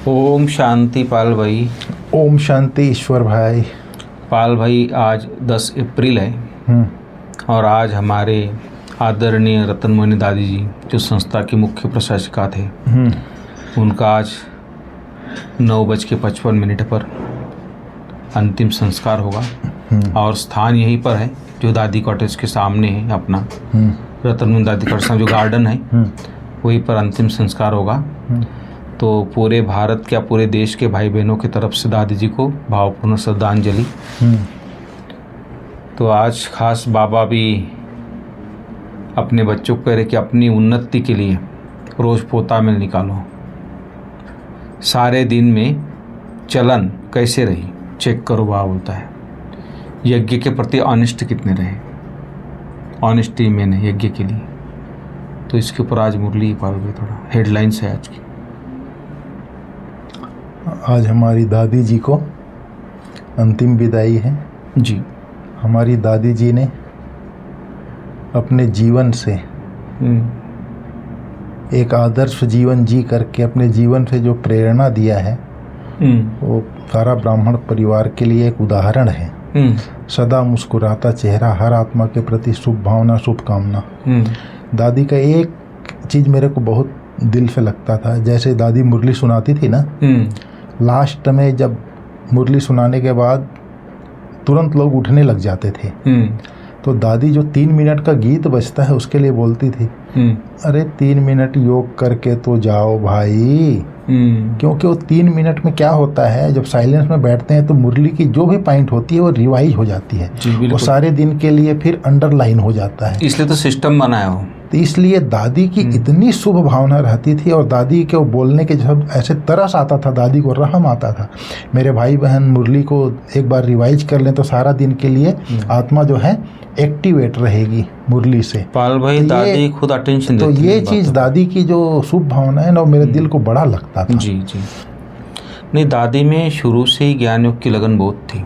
ओम शांति पाल भाई। ओम शांति ईश्वर भाई। पाल भाई, आज 10 अप्रैल है और आज हमारे आदरणीय रतन मोहिनी दादी जी, जो संस्था की मुख्य प्रशासिका थे, उनका आज 9:55 पर अंतिम संस्कार होगा। और स्थान यहीं पर है जो दादी कॉटेज के सामने है अपना, रतन मोहिनी दादी कॉटेज जो गार्डन है वहीं पर अंतिम संस्कार होगा। तो पूरे भारत क्या पूरे देश के भाई बहनों की तरफ से दादी जी को भावपूर्ण श्रद्धांजलि। तो आज खास बाबा भी अपने बच्चों को कह रहे कि अपनी उन्नति के लिए रोज़ पोता मिल निकालो, सारे दिन में चलन कैसे रही चेक करो। बाबा बोलता है यज्ञ के प्रति ऑनेस्ट कितने रहे, ऑनेस्टी मेन है यज्ञ के लिए। तो इसके ऊपर आज मुरली पालोगे, थोड़ा हेडलाइंस है आज की। आज हमारी दादी जी को अंतिम विदाई है जी। हमारी दादी जी ने अपने जीवन से एक आदर्श जीवन जी करके अपने जीवन से जो प्रेरणा दिया है वो सारा ब्राह्मण परिवार के लिए एक उदाहरण है। सदा मुस्कुराता चेहरा, हर आत्मा के प्रति शुभ भावना, शुभकामना। दादी का एक चीज़ मेरे को बहुत दिल से लगता था, जैसे दादी मुरली सुनाती थी ना, लास्ट में जब मुरली सुनाने के बाद तुरंत लोग उठने लग जाते थे, तो दादी जो 3 मिनट का गीत बजता है उसके लिए बोलती थी, अरे 3 मिनट योग करके तो जाओ भाई। क्योंकि वो 3 मिनट में क्या होता है, जब साइलेंस में बैठते हैं तो मुरली की जो भी पॉइंट होती है वो रिवाइज हो जाती है, वो सारे दिन के लिए फिर अंडरलाइन हो जाता है। इसलिए तो सिस्टम बनाया हो। तो इसलिए दादी की इतनी शुभ भावना रहती थी और दादी के वो बोलने के जब ऐसे तरस आता था, दादी को रहम आता था, मेरे भाई बहन मुरली को एक बार रिवाइज कर लें तो सारा दिन के लिए आत्मा जो है एक्टिवेट रहेगी मुरली से। पाल भाई तो दादी खुद अटेंशन देती। तो ये चीज़ दादी की जो शुभ भावना है ना, वो मेरे दिल को बड़ा लगता था। जी जी। नहीं, दादी में शुरू से ही ज्ञान योग की लगन बहुत थी,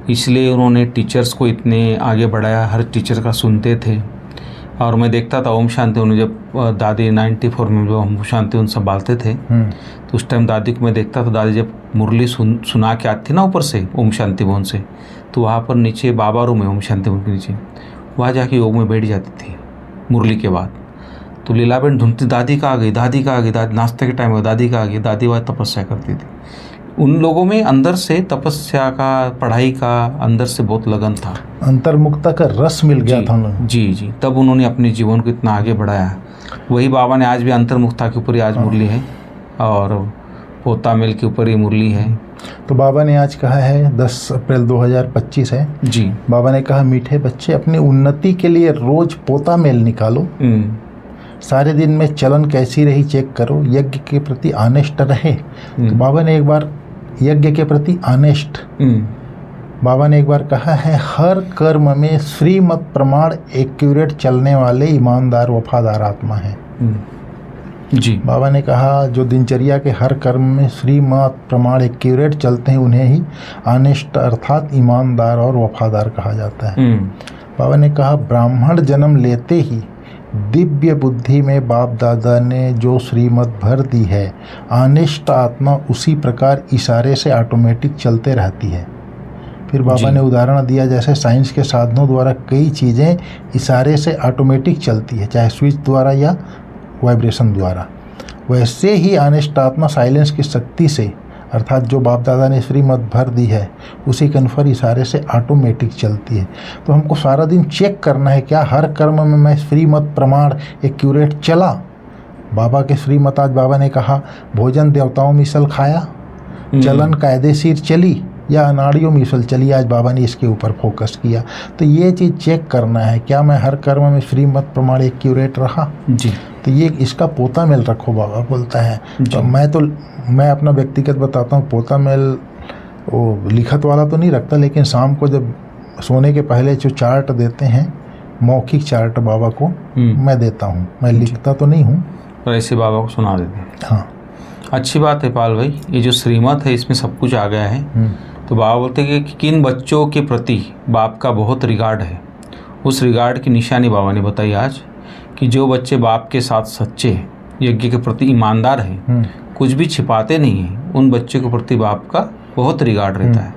इसलिए उन्होंने टीचर्स को इतने आगे बढ़ाया, हर टीचर का सुनते थे। और मैं देखता था ओम शांति, उन्हें जब दादी 94 में जो ओम शांति उन संभालते थे तो उस टाइम दादी को मैं देखता था, दादी जब मुरली सुना के आती थी ना ऊपर से ओम शांति भवन से, तो वहाँ पर नीचे बाबा रूम है ओम शांति भवन के नीचे, वहाँ जाके योग में बैठ जाती थी मुरली के बाद। तो लीलाबेन ढूंढती, दादी कहाँ गई, दादी कहाँ गई, दादी नाश्ते के टाइम में दादी कहाँ गई, दादी वहाँ तपस्या करती थी। उन लोगों में अंदर से तपस्या का, पढ़ाई का अंदर से बहुत लगन था, अंतर्मुक्ता का रस मिल गया था उन्हें। जी जी। तब उन्होंने अपने जीवन को इतना आगे बढ़ाया। वही बाबा ने आज भी अंतर्मुक्ता के ऊपर ही आज मुरली है और पोता मिल के ऊपर ही मुरली है। तो बाबा ने आज कहा है, 10 अप्रैल 2025 है जी, बाबा ने कहा, मीठे बच्चे अपनी उन्नति के लिए रोज पोता मेल निकालो, सारे दिन में चलन कैसी रही चेक करो, यज्ञ के प्रति ऑनेस्ट रहे। तो बाबा ने एक बार यज्ञ के प्रति ऑनेस्ट, बाबा ने एक बार कहा है, हर कर्म में श्रीमत प्रमाण एक्यूरेट चलने वाले ईमानदार वफादार आत्मा है। जी, बाबा ने कहा जो दिनचर्या के हर कर्म में श्रीमत प्रमाण एक्यूरेट चलते हैं उन्हें ही ऑनेस्ट अर्थात ईमानदार और वफादार कहा जाता है। बाबा ने कहा ब्राह्मण जन्म लेते ही दिव्य बुद्धि में बाप दादा ने जो श्रीमत भर दी है, ऑनेस्ट आत्मा उसी प्रकार इशारे से ऑटोमेटिक चलते रहती है। फिर बाबा ने उदाहरण दिया, जैसे साइंस के साधनों द्वारा कई चीज़ें इशारे से ऑटोमेटिक चलती है, चाहे स्विच द्वारा या वाइब्रेशन द्वारा, वैसे ही ऑनेस्ट आत्मा साइलेंस की शक्ति से, अर्थात जो बाप दादा ने श्रीमत भर दी है उसी के अनुसार इशारे से ऑटोमेटिक चलती है। तो हमको सारा दिन चेक करना है, क्या हर कर्म में मैं श्रीमत प्रमाण एक्यूरेट चला। बाबा के श्रीमत, आज बाबा ने कहा भोजन देवताओं मिसल खाया, चलन कायदेशीर चली या अनाड़ियों मिसल चली, आज बाबा ने इसके ऊपर फोकस किया। तो ये चीज़ चेक करना है, क्या मैं हर कर्म में श्रीमत प्रमाण एक्यूरेट रहा। जी, तो ये इसका पोता मेल रखो, बाबा बोलता है। तो मैं अपना व्यक्तिगत बताता हूँ, पोता मेल वो लिखत वाला तो नहीं रखता, लेकिन शाम को जब सोने के पहले जो चार्ट देते हैं, मौखिक चार्ट बाबा को मैं देता हूँ, मैं लिखता तो नहीं हूँ, और ऐसे बाबा को सुना देते हैं। हाँ, अच्छी बात है पाल भाई, ये जो श्रीमत है इसमें सब कुछ आ गया है। तो बाबा बोलते हैं कि किन बच्चों के प्रति बाप का बहुत रिगार्ड है, उस रिगार्ड की निशानी बाबा ने बताई आज, कि जो बच्चे बाप के साथ सच्चे, यज्ञ के प्रति ईमानदार हैं, कुछ भी छिपाते नहीं हैं। उन बच्चे के प्रति बाप का बहुत रिगार्ड रहता है।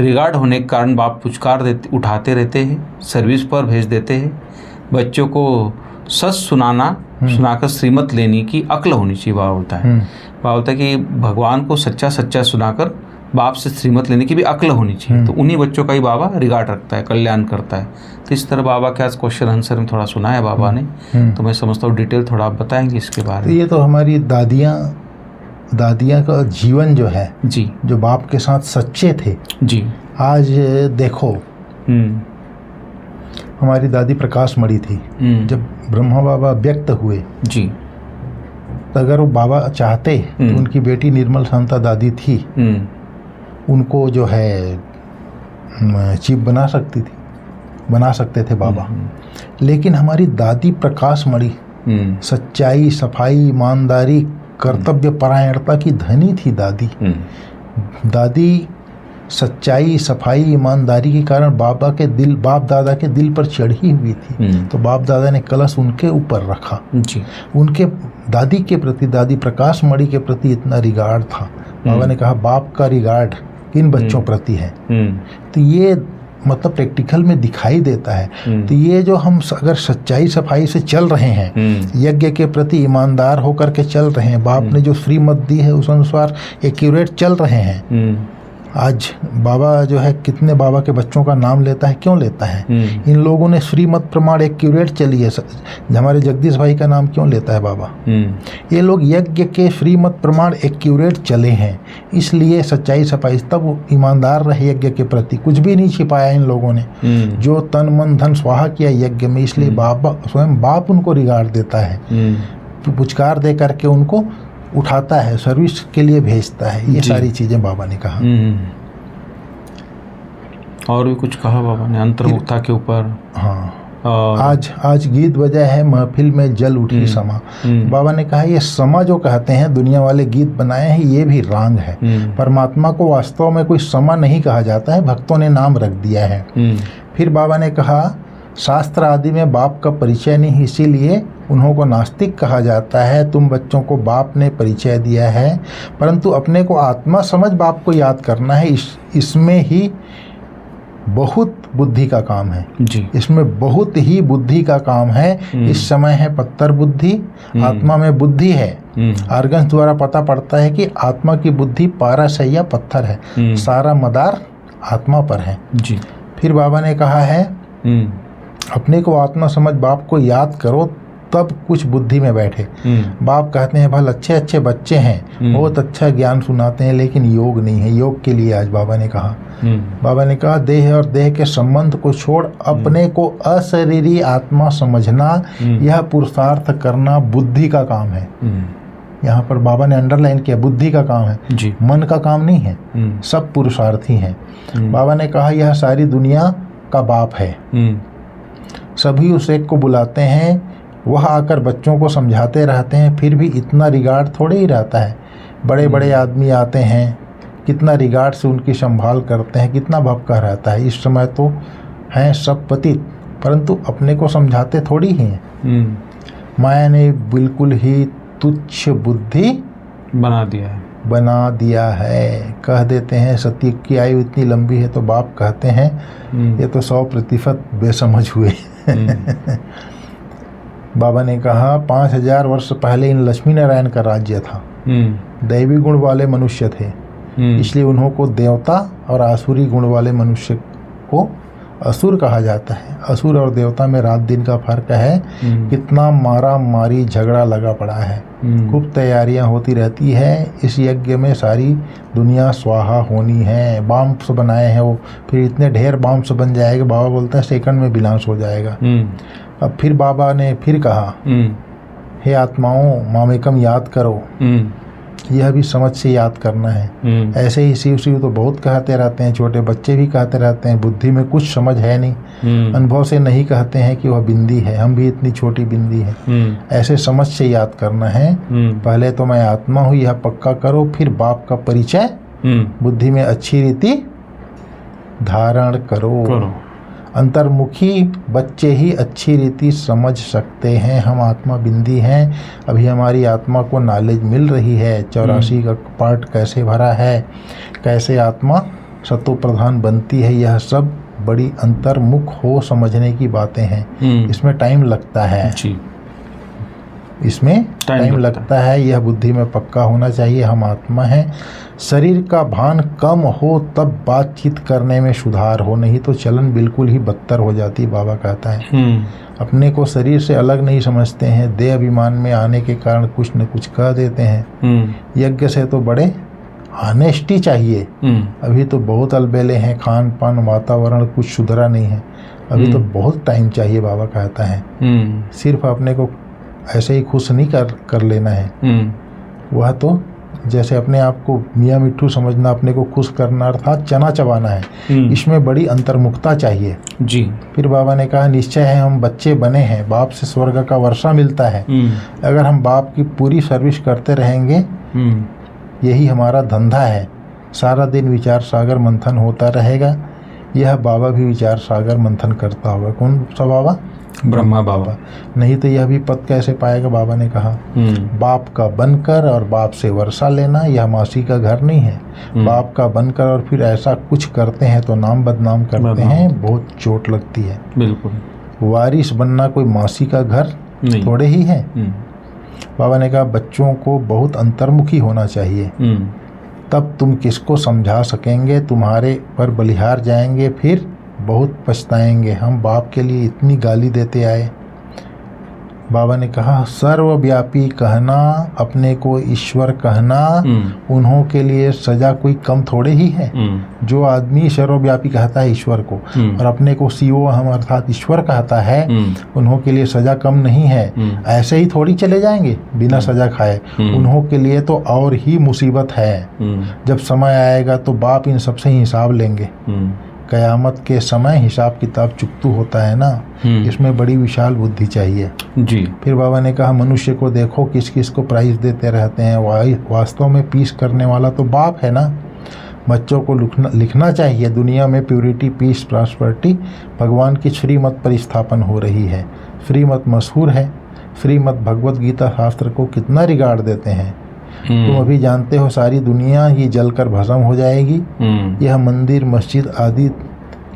रिगार्ड होने के कारण बाप उठाते रहते हैं, सर्विस पर भेज देते हैं। बच्चों को सच सुनाकर श्रीमत लेने की अक्ल होनी चाहिए। बाबा बोलता है कि भगवान को सच्चा सुनाकर बाप से श्रीमत लेने की भी अक्ल होनी चाहिए। तो उन्हीं बच्चों का ही बाबा रिगार्ड रखता है, कल्याण करता है। तो इस तरह बाबा के आज क्वेश्चन आंसर में थोड़ा सुना है बाबा ने, तो मैं समझता हूँ डिटेल थोड़ा आप बताएंगे इसके बारे में। तो ये तो हमारी दादियाँ का जीवन जो है जी, जो बाप के साथ सच्चे थे जी। आज देखो, हमारी दादी प्रकाश मणि थी, जब ब्रह्मा बाबा व्यक्त हुए जी, तो अगर वो बाबा चाहते तो उनकी बेटी निर्मल शांता दादी थी, उनको जो है चीफ बना सकते थे बाबा। लेकिन हमारी दादी प्रकाश मणि सच्चाई, सफाई, ईमानदारी, कर्तव्य परायणता की धनी थी दादी सच्चाई, सफाई, ईमानदारी के कारण बाप दादा के दिल पर चढ़ी हुई थी। तो बाप दादा ने कलश उनके ऊपर रखा जी। उनके दादी के प्रति, दादी प्रकाश मणि के प्रति इतना रिगार्ड था। बाबा ने कहा बाप का रिगार्ड किन बच्चों प्रति है। तो ये मतलब प्रैक्टिकल में दिखाई देता है। तो ये जो हम अगर सच्चाई सफाई से चल रहे हैं, यज्ञ के प्रति ईमानदार होकर के चल रहे हैं, बाप ने जो श्रीमत दी है उस अनुसार एक्यूरेट चल रहे हैं। आज बाबा जो है कितने बाबा के बच्चों का नाम लेता है, क्यों लेता है? इन लोगों ने श्रीमत प्रमाण एक्यूरेट चली है। हमारे जगदीश भाई का नाम क्यों लेता है बाबा? ये लोग यज्ञ के श्रीमत प्रमाण एक्यूरेट चले हैं, इसलिए सच्चाई सफाई, तब ईमानदार रहे यज्ञ के प्रति, कुछ भी नहीं छिपाया इन लोगों ने, जो तन मन धन स्वाहा किया यज्ञ में। इसलिए बाबा स्वयं बाप उनको रिगार्ड देता है, पुचकार दे करके उनको उठाता है, सर्विस के लिए भेजता है। ये सारी चीजें बाबा ने कहा। और भी कुछ कहा बाबा ने अंतर्मुखता के ऊपर? हाँ, आज गीत बजा है महफिल में जल उठी समा। बाबा ने कहा ये समा जो कहते हैं दुनिया वाले गीत बनाए हैं, ये भी रांग है। परमात्मा को वास्तव में कोई समा नहीं कहा जाता है, भक्तों ने नाम रख दिया है। फिर बाबा ने कहा शास्त्र आदि में बाप का परिचय नहीं, इसीलिए उन्हों को नास्तिक कहा जाता है। तुम बच्चों को बाप ने परिचय दिया है, परंतु अपने को आत्मा समझ बाप को याद करना है। इसमें ही बहुत बुद्धि का काम है जी। इसमें बहुत ही बुद्धि का काम है। इस समय है पत्थर बुद्धि, आत्मा में बुद्धि है। आर्गन्स द्वारा पता पड़ता है कि आत्मा की बुद्धि पाराशैया पत्थर है, सारा मदार आत्मा पर है जी। फिर बाबा ने कहा है अपने को आत्मा समझ बाप को याद करो, तब कुछ बुद्धि में बैठे। बाप कहते हैं भल अच्छे अच्छे बच्चे हैं, बहुत अच्छा ज्ञान सुनाते हैं, लेकिन योग नहीं है। योग के लिए आज बाबा ने कहा, बाबा ने कहा देह और देह के संबंध को छोड़ अपने को अशरीरी आत्मा समझना, यह पुरुषार्थ करना बुद्धि का काम है। यहाँ पर बाबा ने अंडरलाइन किया, बुद्धि का काम है जी। मन का काम नहीं है, सब पुरुषार्थी हैं। बाबा ने कहा यह सारी दुनिया का बाप है, सभी उस एक को बुलाते हैं, वह आकर बच्चों को समझाते रहते हैं, फिर भी इतना रिगार्ड थोड़े ही रहता है। बड़े बड़े आदमी आते हैं, कितना रिगार्ड से उनकी संभाल करते हैं, कितना भपका रहता है। इस समय तो हैं सब पतित, परंतु अपने को समझाते थोड़ी ही हैं। माया ने बिल्कुल ही तुच्छ बुद्धि बना दिया है। कह देते हैं सत्य की आयु इतनी लंबी है, तो बाप कहते हैं ये तो 100% बेसमझ हुए। बाबा ने कहा 5000 वर्ष पहले इन लक्ष्मी नारायण का राज्य था। दैवी गुण वाले मनुष्य थे, इसलिए उन्हों को देवता और आसुरी गुण वाले मनुष्य को असुर कहा जाता है। असुर और देवता में रात दिन का फर्क है। कितना मारा मारी झगड़ा लगा पड़ा है, खूब तैयारियां होती रहती है। इस यज्ञ में सारी दुनिया स्वाहा होनी है। बॉम्ब्स बनाए हैं वो, फिर इतने ढेर बॉम्ब्स बन जाएगा, बाबा बोलता है सेकंड में विनाश हो जाएगा। अब फिर बाबा ने फिर कहा हे आत्माओं मामेकम याद करो, यह भी समझ से याद करना है। ऐसे ही शिव शिव तो बहुत कहते रहते हैं, छोटे बच्चे भी कहते रहते हैं, बुद्धि में कुछ समझ है नहीं, अनुभव से नहीं कहते हैं कि वह बिंदी है, हम भी इतनी छोटी बिंदी है। ऐसे समझ से याद करना है। पहले तो मैं आत्मा हूँ यह पक्का करो, फिर बाप का परिचय बुद्धि में अच्छी रीति धारण करो। अंतर्मुखी बच्चे ही अच्छी रीति समझ सकते हैं। हम आत्मा बिंदी हैं, अभी हमारी आत्मा को नॉलेज मिल रही है। 84 का पार्ट कैसे भरा है, कैसे आत्मा सत्व प्रधान बनती है, यह सब बड़ी अंतर्मुख हो समझने की बातें हैं। इसमें टाइम लगता है जी, इसमें टाइम लगता है। यह बुद्धि में पक्का होना चाहिए, हम आत्मा हैं। शरीर का भान कम हो तब बातचीत करने में सुधार हो, नहीं तो चलन बिल्कुल ही बदतर हो जाती। बाबा कहता है अपने को शरीर से अलग नहीं समझते हैं, देह अभिमान में आने के कारण कुछ न कुछ कह देते हैं। यज्ञ से तो बड़े ऑनेस्टी चाहिए। अभी तो बहुत अलबेले हैं, खान पान वातावरण कुछ सुधरा नहीं है, अभी तो बहुत टाइम चाहिए। बाबा कहता है सिर्फ अपने को ऐसे ही खुश नहीं कर लेना है। वह तो जैसे अपने आप को मियाँ मिट्ठू समझना, अपने को खुश करना अर्थात चना चबाना है। इसमें बड़ी अंतर्मुखता चाहिए जी। फिर बाबा ने कहा निश्चय है हम बच्चे बने हैं, बाप से स्वर्ग का वर्षा मिलता है। अगर हम बाप की पूरी सर्विस करते रहेंगे, यही हमारा धंधा है। सारा दिन विचार सागर मंथन होता रहेगा। यह बाबा भी विचार सागर मंथन करता होगा। कौन सा बाबा? ब्रह्मा बाबा। नहीं तो यह भी पद कैसे पाएगा? बाबा ने कहा बाप का बनकर और बाप से वर्षा लेना यह मासी का घर नहीं है। बाप का बनकर और फिर ऐसा कुछ करते हैं तो नाम बदनाम करते हैं, बहुत चोट लगती है। बिल्कुल। वारिस बनना कोई मासी का घर थोड़े ही है। बाबा ने कहा बच्चों को बहुत अंतर्मुखी होना चाहिए, तब तुम किसको समझा सकेंगे। तुम्हारे पर बलिहार जाएंगे, फिर बहुत पछताएंगे। हम बाप के लिए इतनी गाली देते आए। बाबा ने कहा सर्वव्यापी कहना, अपने को ईश्वर कहना, उन्हों के लिए सजा कोई कम थोड़े ही है। जो आदमी सर्वव्यापी कहता है ईश्वर को और अपने को शिवो हम अर्थात ईश्वर कहता है, उन्हों के लिए सजा कम नहीं है। ऐसे ही थोड़ी चले जाएंगे बिना सजा खाए। उन्हों के लिए तो और ही मुसीबत है। जब समय आएगा तो बाप इन सबसे हिसाब लेंगे। कयामत के समय हिसाब किताब चुकतू होता है ना, इसमें बड़ी विशाल बुद्धि चाहिए जी। फिर बाबा ने कहा मनुष्य को देखो किस किस को प्राइज देते रहते हैं, वास्तव में पीस करने वाला तो बाप है ना। बच्चों को लिखना चाहिए दुनिया में प्यूरिटी, पीस, प्रॉस्पेरिटी भगवान की श्रीमत पर स्थापन हो रही है। श्रीमत मशहूर है। श्रीमत भगवत गीता शास्त्र को कितना रिगार्ड देते हैं। तुम अभी जानते हो सारी दुनिया ही जलकर भस्म हो जाएगी। यह मंदिर मस्जिद आदि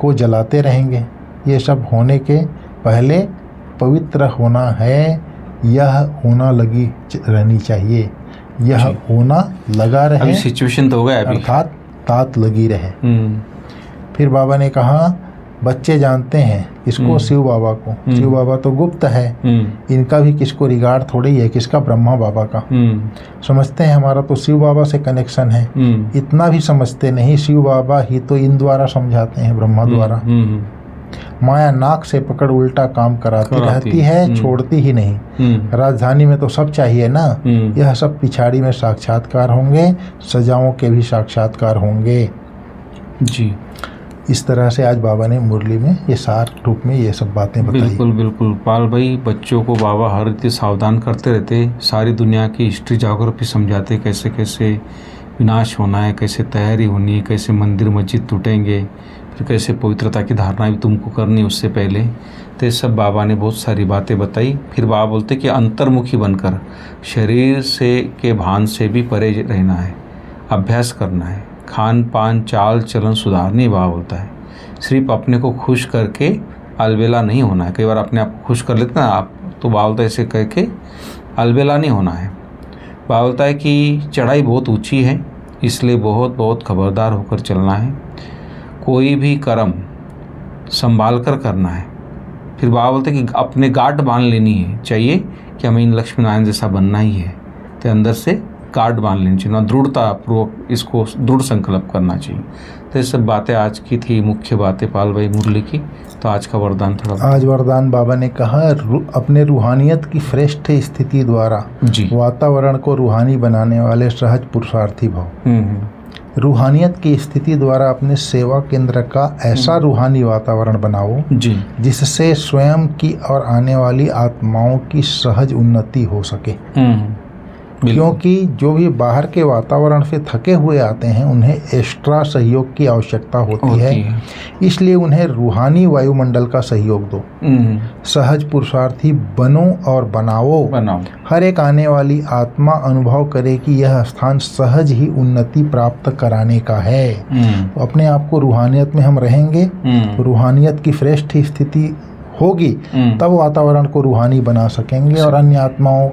को जलाते रहेंगे। ये सब होने के पहले पवित्र होना है। यह होना लगी रहनी चाहिए। यह होना लगा रहे। अभी सिचुएशन तो हो गया अर्थात तात लगी रहे। फिर बाबा ने कहा बच्चे जानते हैं किसको? शिव बाबा को। शिव बाबा तो गुप्त है, इनका भी किसको रिगार्ड थोड़ी है। किसका? ब्रह्मा बाबा का। समझते हैं हमारा तो शिव बाबा से कनेक्शन है। इतना भी समझते नहीं, शिव बाबा ही तो इन द्वारा समझाते हैं, ब्रह्मा द्वारा। माया नाक से पकड़ उल्टा काम कराती रहती है, छोड़ती ही नहीं। राजधानी में तो सब चाहिए ना। यह सब पिछाड़ी में साक्षात्कार होंगे, सजाओं के भी साक्षात्कार होंगे जी। इस तरह से आज बाबा ने मुरली में ये सार रूप में ये सब बातें बताई। बिल्कुल बिल्कुल पाल भाई, बच्चों को बाबा हर रीति सावधान करते रहते। सारी दुनिया की हिस्ट्री ज्योग्राफी समझाते, कैसे कैसे विनाश होना है, कैसे तैयारी होनी है, कैसे मंदिर मस्जिद टूटेंगे, फिर कैसे पवित्रता की धारणा भी तुमको करनी उससे पहले। तो ये सब बाबा ने बहुत सारी बातें बताई। फिर बाबा बोलते कि अंतर्मुखी बनकर शरीर से के भान से भी परे रहना है, अभ्यास करना है, खान पान चाल चलन सुधारनी। बाबा बोलता है सिर्फ अपने को खुश करके अलबेला नहीं होना है। कई बार अपने आप को खुश कर लेते ना आप, तो बाबा बोलता है ऐसे कह के अलबेला नहीं होना है। बाबा बोलता है कि चढ़ाई बहुत ऊंची है, इसलिए बहुत बहुत खबरदार होकर चलना है। कोई भी कर्म संभाल कर करना है। फिर बाबा बोलते हैं कि अपने गांठ बांध लेनी है चाहिए कि हमें इन लक्ष्मी नारायण जैसा बनना ही है। तो अंदर से गांठ बांध लेनी चाहिए ना, दृढ़तापूर्वक इसको दृढ़ संकल्प करना चाहिए। तो ये सब बातें आज की थी, मुख्य बातें पाल भाई मुरली की। तो आज का वरदान थोड़ा। आज वरदान बाबा ने कहा अपने रूहानियत की श्रेष्ठ स्थिति द्वारा जी वातावरण को रूहानी बनाने वाले सहज पुरुषार्थी भाव। रूहानियत की स्थिति द्वारा अपने सेवा केंद्र का ऐसा रूहानी वातावरण बनाओ जी, जिससे स्वयं की और आने वाली आत्माओं की सहज उन्नति हो सके। क्योंकि जो भी बाहर के वातावरण से थके हुए आते हैं उन्हें एक्स्ट्रा सहयोग की आवश्यकता होती है। इसलिए उन्हें रूहानी वायुमंडल का सहयोग दो। सहज पुरुषार्थी बनो और बनाओ। हर एक आने वाली आत्मा अनुभव करे कि यह स्थान सहज ही उन्नति प्राप्त कराने का है। तो अपने आप को रूहानियत में हम रहेंगे, रूहानियत की श्रेष्ठ स्थिति होगी, तब वातावरण को रूहानी बना सकेंगे और अन्य आत्माओं,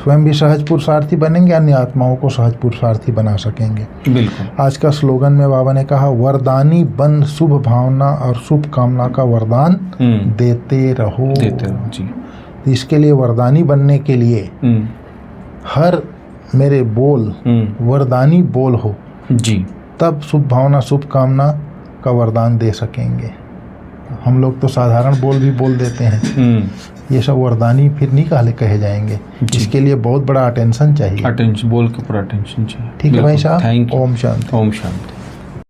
स्वयं भी सहज पुरुषार्थी बनेंगे, अन्य आत्माओं को सहज पुरुषार्थी बना सकेंगे। बिल्कुल। आज का स्लोगन में बाबा ने कहा, वरदानी बन शुभ भावना और शुभ कामना का वरदान देते रहो। जी। तो इसके लिए वरदानी बनने के लिए हर मेरे बोल वरदानी बोल हो जी, तब शुभ भावना शुभ कामना का वरदान दे सकेंगे। हम लोग तो साधारण बोल भी बोल देते हैं, ये सब वरदानी फिर नहीं कहे जाएंगे। इसके लिए बहुत बड़ा अटेंशन चाहिए, बोल के ऊपर अटेंशन चाहिए। ठीक है भाई साहब, ओम शांति। ओम शांति।